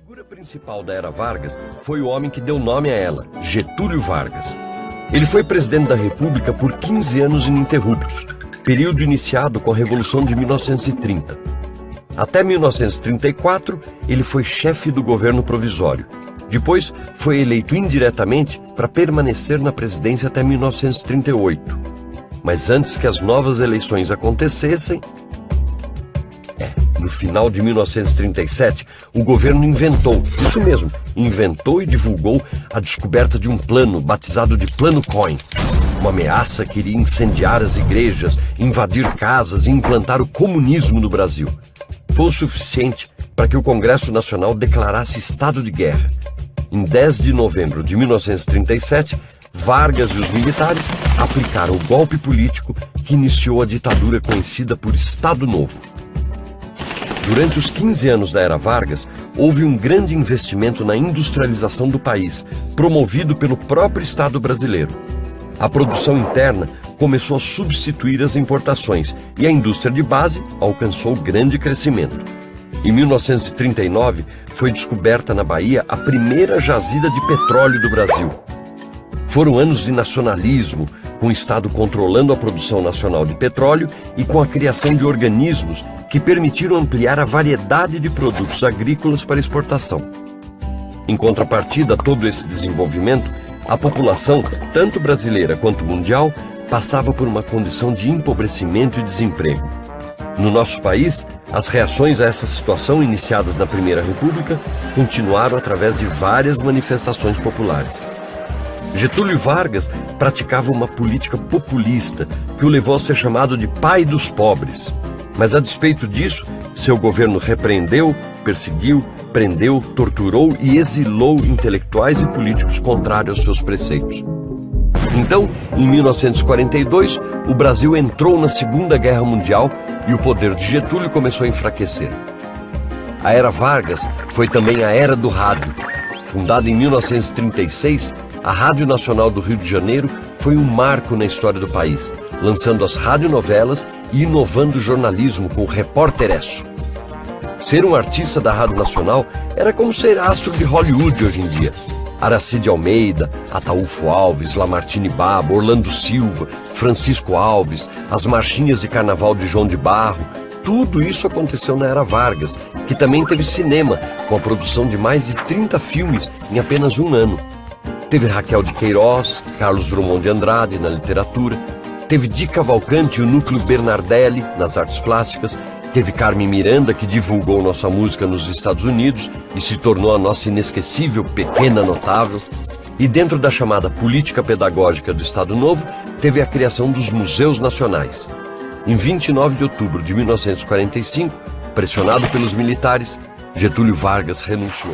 figura principal da era Vargas foi o homem que deu nome a ela, Getúlio Vargas. Ele foi presidente da República por 15 anos ininterruptos, período iniciado com a Revolução de 1930. Até 1934, ele foi chefe do governo provisório. Depois, foi eleito indiretamente para permanecer na presidência até 1938. Mas antes que as novas eleições acontecessem, no final de 1937, o governo inventou e divulgou a descoberta de um plano batizado de Plano Cohen. Uma ameaça que iria incendiar as igrejas, invadir casas e implantar o comunismo no Brasil. Foi o suficiente para que o Congresso Nacional declarasse estado de guerra. Em 10 de novembro de 1937, Vargas e os militares aplicaram o golpe político que iniciou a ditadura conhecida por Estado Novo. Durante os 15 anos da era Vargas, houve um grande investimento na industrialização do país, promovido pelo próprio Estado brasileiro. A produção interna começou a substituir as importações e a indústria de base alcançou grande crescimento. Em 1939, foi descoberta na Bahia a primeira jazida de petróleo do Brasil. Foram anos de nacionalismo, com o Estado controlando a produção nacional de petróleo e com a criação de organismos que permitiram ampliar a variedade de produtos agrícolas para exportação. Em contrapartida a todo esse desenvolvimento, a população, tanto brasileira quanto mundial, passava por uma condição de empobrecimento e desemprego. No nosso país, as reações a essa situação iniciadas na Primeira República continuaram através de várias manifestações populares. Getúlio Vargas praticava uma política populista que o levou a ser chamado de pai dos pobres. Mas a despeito disso, seu governo repreendeu, perseguiu, prendeu, torturou e exilou intelectuais e políticos contrários aos seus preceitos. Então, em 1942, o Brasil entrou na Segunda Guerra Mundial e o poder de Getúlio começou a enfraquecer. A era Vargas foi também a era do rádio. Fundada em 1936, a Rádio Nacional do Rio de Janeiro foi um marco na história do país, lançando as radionovelas e inovando o jornalismo com o Repórteresso. Ser um artista da Rádio Nacional era como ser astro de Hollywood hoje em dia. Aracide Almeida, Ataúfo Alves, Lamartine Babo, Orlando Silva, Francisco Alves, as marchinhas de carnaval de João de Barro, tudo isso aconteceu na era Vargas, que também teve cinema, com a produção de mais de 30 filmes em apenas um ano. Teve Raquel de Queiroz, Carlos Drummond de Andrade na literatura, teve Di Cavalcanti e o Núcleo Bernardelli nas artes plásticas, teve Carmen Miranda, que divulgou nossa música nos Estados Unidos e se tornou a nossa inesquecível Pequena Notável. E dentro da chamada política pedagógica do Estado Novo, teve a criação dos Museus Nacionais. Em 29 de outubro de 1945, pressionado pelos militares, Getúlio Vargas renunciou.